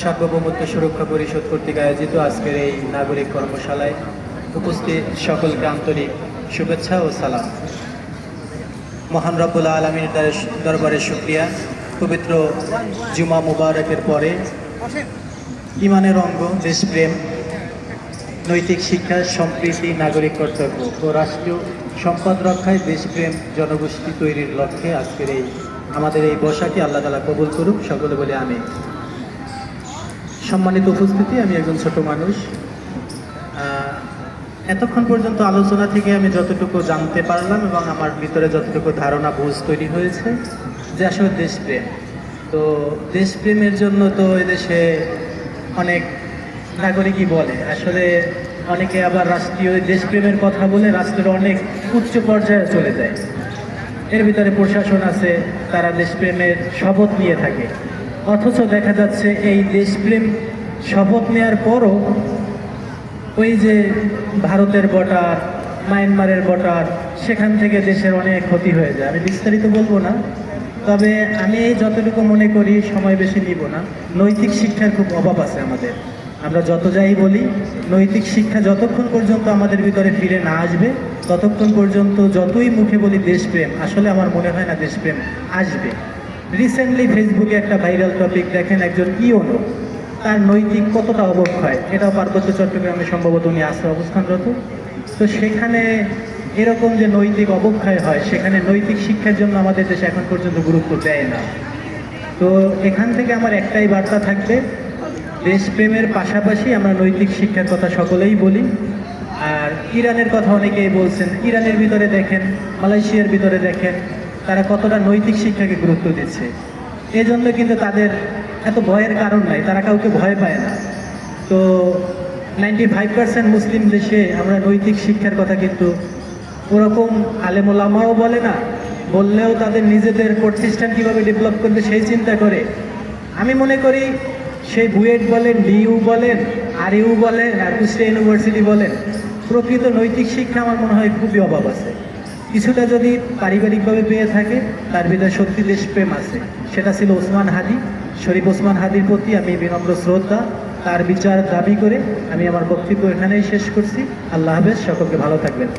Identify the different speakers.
Speaker 1: সার্বভৌমত্ব সুরক্ষা পরিষদ কর্তৃক আয়োজিত আজকের এই নাগরিক কর্মশালায় উপস্থিত সকলকে আন্তরিক শুভেচ্ছা ও সালাম। মহান রব্বুল আলামিনের দরবারে শুকরিয়া। পবিত্র জুমা মুবারকের পরে ইমানের অঙ্গ দেশপ্রেম, নৈতিক শিক্ষা, সম্প্রীতি, নাগরিক কর্তব্য ও রাষ্ট্রীয় সম্পদ রক্ষায় দেশপ্রেম জনগোষ্ঠী তৈরির লক্ষ্যে আজকের আমাদের এই বসাকে আল্লাহ তাআলা কবুল করুক, সকলে বলে আমিন। সম্মানিত উপস্থিতি, আমি একজন ছোট মানুষ। এতক্ষণ পর্যন্ত আলোচনা থেকে আমি যতটুকু জানতে পারলাম এবং আমার ভিতরে যতটুকু ধারণা বুঝ তৈরি হয়েছে যে আসলে দেশপ্রেম, তো দেশপ্রেমের জন্য তো এদেশে অনেক নাগরিকই বলে, আসলে অনেকে আবার রাষ্ট্রীয় দেশপ্রেমের কথা বলে রাষ্ট্রের অনেক উচ্চ পর্যায়ে চলে যায়। এর ভিতরে প্রশাসন আছে, তারা দেশপ্রেমের শপথ নিয়ে থাকে, অথচ দেখা যাচ্ছে এই দেশপ্রেম শপথ নেওয়ার পরও ওই যে ভারতের বর্ডার, মায়ানমারের বর্ডার, সেখান থেকে দেশের অনেক ক্ষতি হয়ে যায়। আমি বিস্তারিত বলবো না, তবে আমি যতটুকু মনে করি, সময় বেশি নিব না, নৈতিক শিক্ষার খুব অভাব আছে আমাদের। আমরা যত যাই বলি, নৈতিক শিক্ষা যতক্ষণ পর্যন্ত আমাদের ভিতরে ফিরে না আসবে ততক্ষণ পর্যন্ত যতই মুখে বলি দেশপ্রেম, আসলে আমার মনে হয় না দেশপ্রেম আসবে। রিসেন্টলি ফেসবুকে একটা ভাইরাল টপিক দেখেন, একজন ইওনো, তার নৈতিক কতটা অবক্ষয়, এটাও পার্বত্য চট্টগ্রামে সম্ভবত উনি আসে অবস্থানরত। তো সেখানে এরকম যে নৈতিক অবক্ষয় হয়, সেখানে নৈতিক শিক্ষার জন্য আমাদের দেশে এখন পর্যন্ত গুরুত্ব দেয় না। তো এখান থেকে আমার একটাই বার্তা থাকবে, দেশপ্রেমের পাশাপাশি আমরা নৈতিক শিক্ষার কথা সকলেই বলি। আর ইরানের কথা অনেকেই বলছেন, ইরানের ভিতরে দেখেন, মালয়েশিয়ার ভিতরে দেখেন, তারা কতটা নৈতিক শিক্ষাকে গুরুত্ব দিচ্ছে। এজন্য কিন্তু তাদের এত ভয়ের কারণ নাই, তারা কাউকে ভয় পায় না। তো 95% মুসলিম দেশে আমরা নৈতিক শিক্ষার কথা কিন্তু ওরকম আলেমোলামাও বলে না, বললেও তাদের নিজেদের প্রতিষ্ঠান কীভাবে ডেভেলপ করবে সেই চিন্তা করে। আমি মনে করি সেই বুয়েট বলেন, ডিইউ বলেন, আরইউ বলেন, আর কুষ্টিয়া ইউনিভার্সিটি বলেন, প্রকৃত নৈতিক শিক্ষা আমার মনে হয় খুবই অভাব আছে। কিছুটা যদি পারিবারিকভাবে পেয়ে থাকে, তার ভিতরে সত্যি দেশপ্রেম আছে। সেটা ছিল ওসমান হাদি, শরীফ ওসমান হাদির প্রতি আমি বিনম্র শ্রদ্ধা, তার বিচার দাবি করে আমি আমার বক্তব্য এখানেই শেষ করছি। আল্লাহ হাফেজ, সকলকে ভালো থাকবেন।